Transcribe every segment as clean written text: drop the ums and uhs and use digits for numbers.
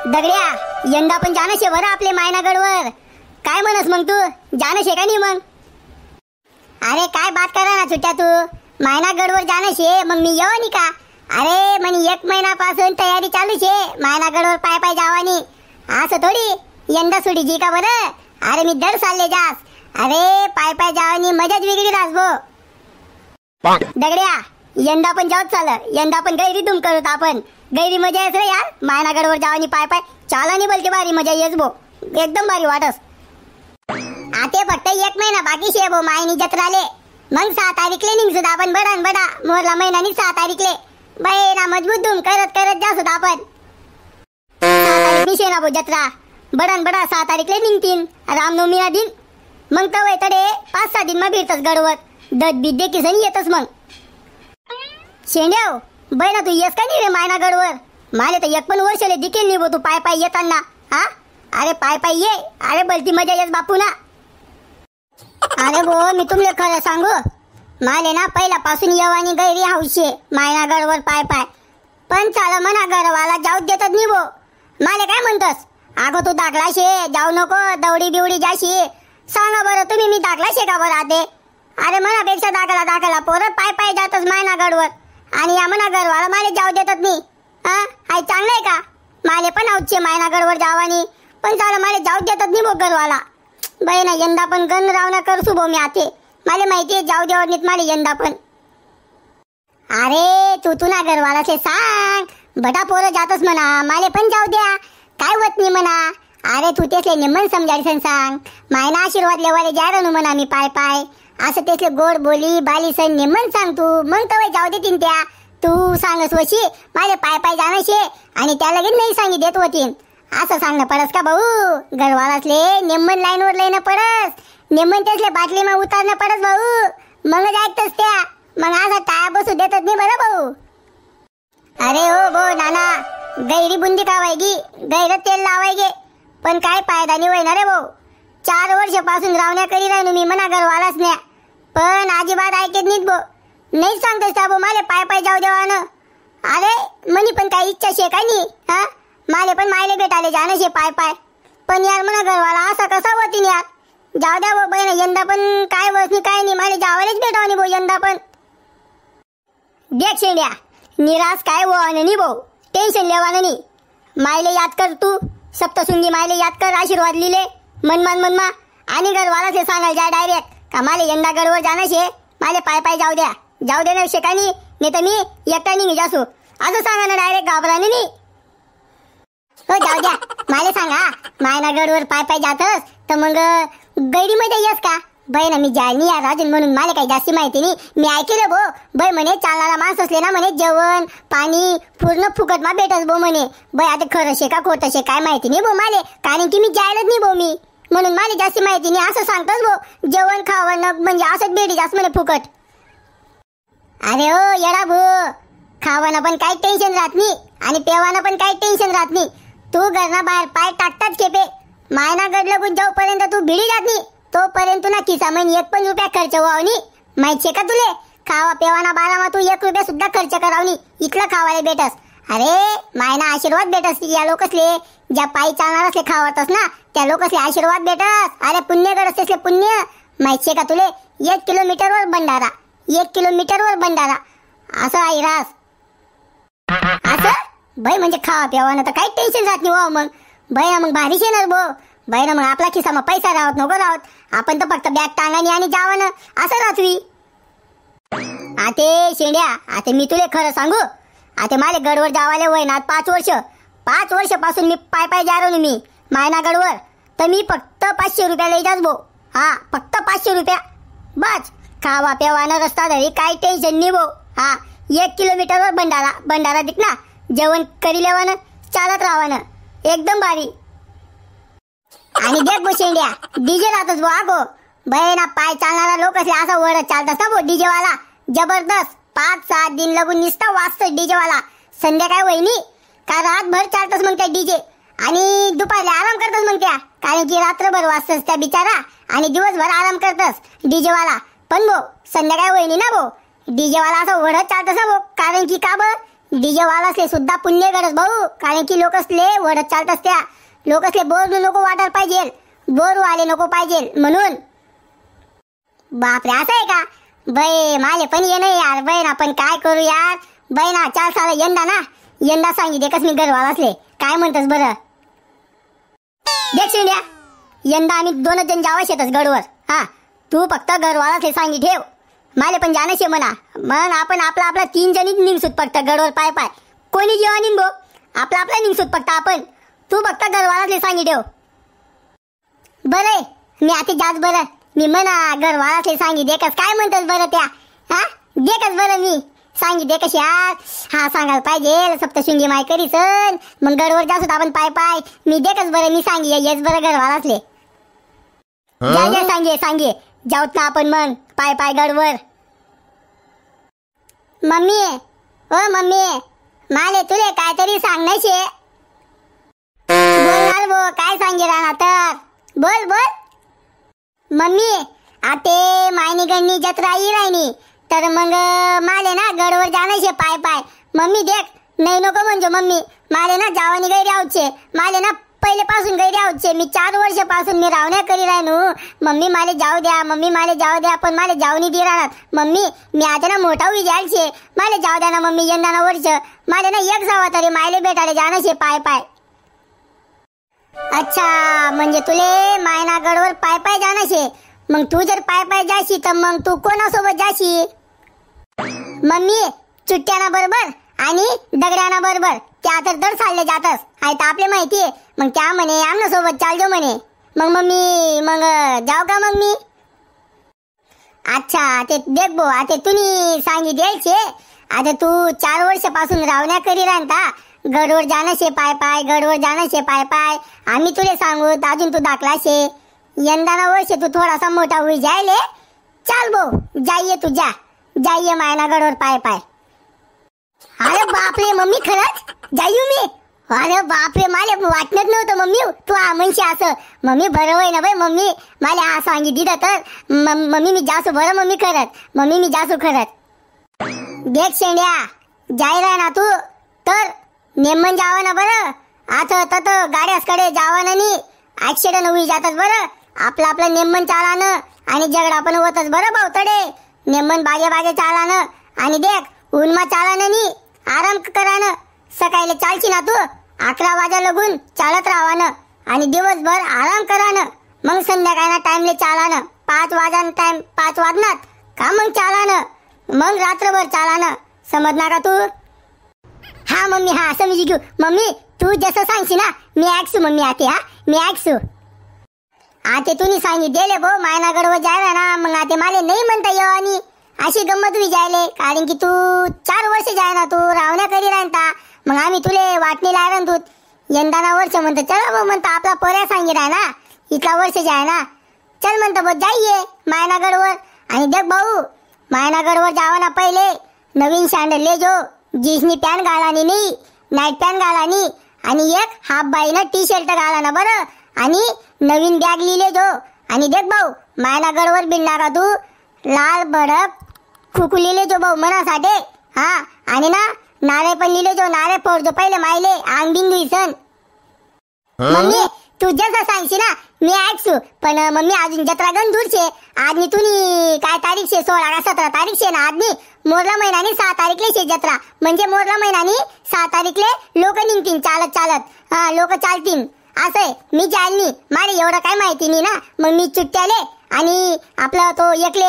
दगड्या, यंदा पण जाणं शे बरं आपले मायनागडवर. काय म्हणस मग तू, जाणं शे का नाही मग? अरे काय बात करा ना सुट्ट्या तू, मायनागडवर जाणं शे मग मी येऊ नी का? अरे म्हणे 1 महिन्यापासून तयारी चालू शे मायनागडवर पाय पाय जावानी. असं थोडी यंदा सुडी जी का बरं. अरे मी दर चालले जास. अरे पाय पाय जावानी मजाच वेगळी रास भो. दगड्या, यंदा पण जाऊच चाल. यंदा पण गैरी तुम करत आपण. गैरी मजा येस रे यार. मायनागडवर जावानी पाय पाय चालानी बोलते भारी मजा येस भो. एकदम भारी वाटस. आते फक्त 1 महिना बाकी शे भो मायनी जत्राले. मग 6 तारीखले निघसुद आपण बडान बडा. मोरला महिना 6 तारीखले. बैना मजबूत धूम करत करत जासुद आपण. 6 तारीख निशे ना भो जत्रा. बडान बडा 6 तारीखले निघतीन रामनवमीना दिन. मग तवय तडे 5-6 दिन मग फिरतस गडवर. दत बिद्दे किसन येतस मग. शेंड्याव बैना तू येस का नाही रे मायनागडवर? माले तर 1 पण वर्षाले दिकेल नाही भो तू पाय पाय येताना. हा अरे पाय पाय ये. अरे बलती मजा येस बापू ना. अरे भो मी तुमले खरं सांगू, माले ना पहिल्यापासून येवानी गैरी हौशे मायनागडवर पाय पाय. पण चाल म्हणा घरवाला जाऊ देतात नाही भो. माले काय म्हणतस? अगो तू दाखला शे जाऊ नको, दौडी बिवडी जाशी. सांगा बरं तुम्ही मी दाखला शे का बरं आते? अरे मनापेक्षा दाखला पोरं पाय पाय जातच मायनागडवर. आणि या म्हणा घरवाला माले जाऊ देतात नाही. हा हाय चांगलं आहे का? माले पण हौशे मायनागडवर जावानी. पण चाल माले जाऊ देतात नाही भो घरवाला. बहिणा यंदा पण गण रावणा करसू भो मी आते. मला माहितीये जाऊ देवर नीत माले यंदा पण. अरे तू ना घरवाला से सांग बटा पोरं जातच म्हणा. माले पण जाऊ द्या काय होत नाही म्हणा. अरे तू तेसले निम्मन समजायसन सांग. मायना आशीर्वाद लेवाले जाय नु म्हणा मी पाय पाय. असं तेसले गोड बोली बाली सण निम्मन सांग तू. मग तवय जाऊ देतीन त्या. तू सांगस वशी माले पाय पाय जाणं शे आणि त्या लगेच नाही सांगी देत होतीन. असं सांगणं पडस का भाऊ? घरवालासले निम्मन लाईनवर लयनं पडस. निम्मन तेसले बाटली मग उतारणं पडस भाऊ. मग ऐकतस त्या. मग असं टाया बसू देतच नाही बरं भाऊ. अरे हो भो नाना, गैरी बुंदी खावायगी, गैर तेल लावायगे. पण काय फायदा नाही होईना रे भाऊ. 4 वर्षापासून रावण्या करी राहिलो मी म्हणा घरवालाच न्या. पण अजिबात ऐकत नाहीत भो. नाही सांगतस का भो माले पाय पाय जाऊ देवानं. अरे मनी पण काही इच्छा शे काय नाही. हा माले पण मायले भेटाले जाणं शे पाय पाय. पण यार म्हणा घरवाला असा कसा होतीन यार. जाऊ द्या भो बहिण यंदा पण काय वसनी काय नाही. माले जावालेच भेटावनी भो यंदा पण. देख शेंड्या, निराश काय हो आणि भो टेन्शन लेवानं नाही. मायले याद कर तू. सप्तशृंगी मायले याद कर, आशीर्वाद लिहिले मनमा. आणि घरवाला से सांगाल जा डायरेक्ट का माले यंदा गडवर जाणं शे. माले पाय पाय जाऊ द्या ना शेकानी. नाही तर मी एकटा निघी जासू असं सांगा ना डायरेक्ट. घाबराने नाही हो. जाऊ द्या माले सांगा. मायनागडवर पाय पाय जातस तर मग गैरीमध्ये येस का? बहिणा मी जाय नाही यार अजून म्हणून मला काही जास्ती माहिती नाही. मी ऐकलं भो बाई म्हणे चालणारा माणूस असले ना म्हणे जेवण पाणी पूर्ण फुकट मा भेटस भो म्हणे. बाई आता खरं शे का खोटं शे काय माहिती नाही भो माले. कारण की मी जायलाच नाही भो मी. म्हणून मला जास्ती माहिती नाही. असं सांगतोस भो जेवण खावणं म्हणजे असंच भेटी जास्त म्हणे फुकट. अरे हो येडा भो, खावाना पण काही टेन्शन राहत नाही आणि पेवाना पण काही टेन्शन राहत नाही. तू घरना बाहेर पाय टाकतात खेपे. मायनागड लगून जाऊपर्यंत तू भिडी जात नाही तोपर्यंत ना खिसा महिने 1 पण रुपया खर्च व्हावनी. माहित शे का तुले? खावा पेवाना बारामा तू 1 रुपया सुद्धा खर्च करावनी. इथलं खावाले भेटस. अरे मायना आशीर्वाद भेटस या लोकसले. ज्या पायी चालणार असले खावतस ना त्या लोकसले आशीर्वाद भेटस. अरे पुण्य करस तेसले पुण्य. माहित शे का तुले? 1 किलोमीटरवर बंडारा. 1 किलोमीटरवर बंडारा असं आहे रास. असं बाई म्हणजे खावा पेवाना तर काही टेन्शन राहत नाही हो. मग बाई मग भारी शेणार भो. बाई मग आपला खिसा मग पैसा राहत नको राहत. आपण तर फक्त बॅग टांगानी आणि जावं असं राहतवी. आते शेंड्या, आता मी तुले खरं सांगू. आता माले गडवर जावाले वय ना 5 वर्ष. 5 वर्षापासून मी पाय पाय जा राहिलो मी मायनागडवर. तर मी फक्त 500 रुपया लई जास भो. हा फक्त 500 रुपया बस. खावा पेवाना रस्ता धरी काही टेन्शन नाही भो. हा 1 किलोमीटरवर बंडारा दिख ना. जेवण करी लेवानं चालत राहावानं एकदम भारी. आणि देख भो शेंड्या डीजे राहतच भो. अगो बहिणा पाय चालणारा लोक असले असा वडत चालत भो डीजे वाला. जबरदस्त 5-7 दिन लगून निसता वाजतच डीजे वाला. संध्याकाळ वहिनी का रातभर चालतस मग त्या डीजे. आणि दुपारी आराम करतस मग त्या. कारण की रात्रभर वाजतस त्या बिचारा आणि दिवसभर आराम करतस डीजे वाला. पण भो संध्याकाळ वहिनी ना भो डीजे वाला असं वडत चालतस भो. कारण की का ब डीजे वालासले सुद्धा पुण्य गरज भाऊ, कारण की लोकसले वडत चालत त्या लोकसले बोर नको वाटायला पाहिजे, बोर आले नको पाहिजे म्हणून. बापरे असं आहे का बाई, माले पण ये नाही यार बहीण, आपण काय करू यार बहिणा. चाल साला यंदा सांगितले कस मी घरवाला असले काय म्हणतस बरं. देख शिंड्या, यंदा आम्ही 2 जण जावं शेतच गडवर. हा तू फक्त घरवाला सांगी ठेव, माले पण जाणं शे म्हणा. मग आपण आपला 3 जणीच निघसूत फक्त गडवर पाय पाय. कोणी जेव्हा निघो आपला निघसूत फक्त आपण. तू फक्त घरवाला सांगी ठेव. बरं मी आता जाच बरं, मी म्हणा घरवाला सांगी देखस काय म्हणतात बरं त्या. हा देखच बरं मी सांगी दे कशी यार. हा सांगायला पाहिजे सप्तशृंगी माय करीसन, मग गडवर जासूत आपण पाय पाय. मी देखच बरं मी सांगी येस बरं घरवाला असले. सांगे जाऊत ना आपण मग पाय पाय गडवर. मम्मी ओ मम्मी, माले तुले काहीतरी सांगण्याशे. बोलणार बो काय सांगे राहणार तर बोल बोल. मम्मी आते मायनी गणनी जत्रा ही राहिनी, तर मग माले ना गडवर जाणं पाय पाय. मम्मी देख नाही नको म्हणजे मम्मी, माले ना जावानी गैरी आवचे, माले ना पहिले पासून गैरी आवचे. मी 4 वर्षापासून मी रावण्या करी राहिनो. मम्मी माले जाऊ द्या, मम्मी माले जाऊ द्या, पण माले जाऊनी दे राहणार. मम्मी मी आता ना मोठा होई जायचे, माले जाऊ द्या ना मम्मी. यंदा ना वर्ष माले ना एक जावा तरी मायले भेटायला जाणं पाय पाय. अच्छा म्हणजे तुले मायना गडवर पाय पाय जाणं. मग तू जर पाय पाय जाशी तर मग तू कोणासोबत जाशी. मम्मी चुट्ट्याना बरोबर आणि दगड्याना बरोबर, त्या तर दर चालले जातस आहे तर आपले माहितीये. मग त्या म्हणे आमना सोबत चालजो म्हणे. मग मम्मी मग जाऊ का मग मी. अच्छा ते देख बो, आता तुम्ही सांगी द्यायचे. आता तू 4 वर्षापासून रावण्या करी राहता, गडवर जाणं पाय पाय, गडवर जाणं पाय पाय. आम्ही तुले सांगू अजून तू दाखला शे. यंदा ना वर्ष तू थोडासा मोठा होई जायले. चाल भाऊ जाइये तू जाइये मायना गडवर पाय पाय. अरे बापरे मम्मी खरंच जायू मी. अरे बापरे माले वाटणच नव्हतं मम्मी तू म्हणशी असं. मम्मी बरं होय ना बाई मम्मी, मला हा सांगी दिलं तर मम्मी मी जासू बरं मम्मी खरंच. मम्मी मी जासू खरंच. देख शेंड्या जाय राह ना तू तर नेमन जावं ना बरं. आता तत गाड्यासकडे जावं ना नी ऍक्सिडेंट होई जातात बरं. आपलं नेमन चालानं आणि झगडा पण होतच बरं भावतडे. नेमन बागे चालानं आणि देख उन्मा चालानं नी आराम करानं. सकाळी चालची ना तू 11 वाजा लगून चालत राहावानं आणि दिवसभर आराम करानं. मग संध्याकाळना टाइमले चालानं 5 वाजान टाइम 5 वाजनात का मग चालानं. मग रात्रभर चालानं. समजणार का तू. हा मम्मी हा समजी घेऊ. मम्मी तू जसं सांगशी ना मी ऐकसू मम्मी. आते हा मी ऐकसू. आते तुम्ही सांगी दिले भो मायना गडवर जायला ना. मग आते माले नाही म्हणता येवानी अशी गंमत हुई जायले, कारण की तू 4 वर्ष जाय ना तू रावण्या करी राहता. मग आम्ही तुले वाटणी लायला तू यंदा ना वर्ष म्हणतो. चला भाऊ म्हणतो आपला पर्या सांगी राह ना इथला वर्ष जाय ना. चल म्हणतो बघ जाइये मायना गडवर. आणि देख भाऊ मायना गडवर जावा ना पहिले नवीन सॅन्डल ले जो, जीन्सनी पॅन्ट घालानी नाही, नाईट पॅन्ट घालानी आणि एक हाफ बाईनं टी-शर्ट घाला ना बरं. आणि नवीन बॅग लिहिले जो. आणि देख भाऊ मायना गडवर बिनला का तू लाल भडक खुकू लिहिले जो भाऊ मनासाठी. हा आणि ना नारे पण लिहिले जो. नारे फोडजो पहिले मायले आंग बिंग सन. मम्मी तू जसं सांगशी ना मी ऐकसू. पण मम्मी अजून जत्रा गण दूर छे. आज नी तुम्ही काय तारीख छे 16 का 17 तारीख छे ना. आज नी मोरला महिनानी 6 तारीखले छे जत्रा. म्हणजे मोरला महिनानी 6 तारीखले लोक निघतील चालत. हा लोक चालतील असं. मी जायनी मारे एवढं काय माहिती नाही ना. मग मी चुट्ट्याले आणि आपलं तो एकले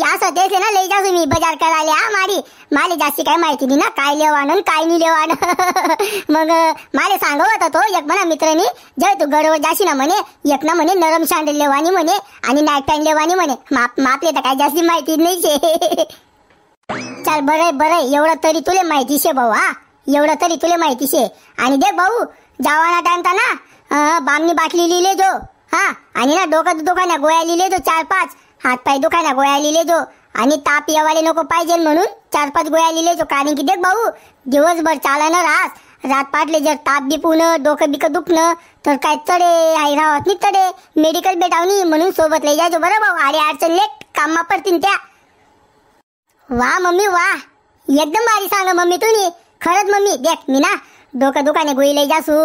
असं तेच ना लई जासू मी बाजार करायला. हा माले जास्ती काय माहिती नाही ना काय लेवानं काय नाही लेवानं. मग माले सांगत होता तो एक म्हणा मित्रांनी जय तू गडवर जाशी ना म्हणे. एक ना म्हणे नरम सँडल लेवानी म्हणे आणि नाईट पॅन्ट लेवानी म्हणे. मापले तर काय जास्ती माहिती नाही शे. चल बरं एवढं तरी तुले माहिती शे भाऊ. हा एवढं तरी तुले माहिती शे. आणि दे भाऊ जावाना टाइम था ना बामनी बाटली लिहिले जो. हा आणि ना डोकं दुखाना गोळ्या लिहिले जो 4-5. हात पाय दुखाना गोळ्या लिहिले जो. आणि ताप येवाले नको पाहिजे म्हणून 4-5 गोळ्या लिहिले जो. कारण की देख भाऊ दिवसभर चालानं रात पाटले जर ताप बिपून डोकं बिकं दुखणं तर काय तडे आई राहत नाही तडे मेडिकल भेटावनी म्हणून सोबत लई जायचो बरं भाऊ. अरे अडचण लेट कामा पडतील त्या. वा मम्मी वा एकदम भारी सांगा मम्मी तुम्ही. खरंच मम्मी देख मी ना डोकं दुखाने गोळी लई जासू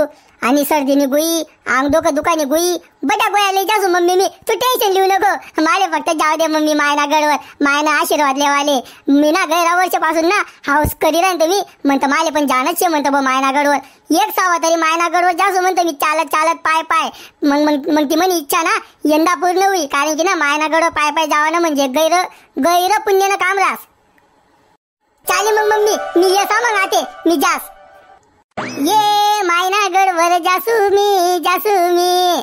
आणि सर्दीने गोळी अंग डोकं दुखाने गोळी बटा गोळ्या लई जासू मम्मी मी तू टेन्शन लिहू नको माले फक्त जाऊ दे मम्मी मायना गडवर मायना आशीर्वाद लेवाले मी ना गैरा वर्षापासून ना हाऊस करी राहते मी म्हणतं माले पण जानच आहे म्हणतं मायना गडवर एक सावा तरी मायना गडवर जासू म्हणतं मी चालत चालत पाय पाय मग ती म्हणी इच्छा ना यंदा पूर्ण होईल कारण की ना मायना गडवर पाय पाय जावं म्हणजे गैर पुण्यानं काम रास चालेल मग मम्मी मी येसा मग आते मी जास ये मायना गडवर जासू मी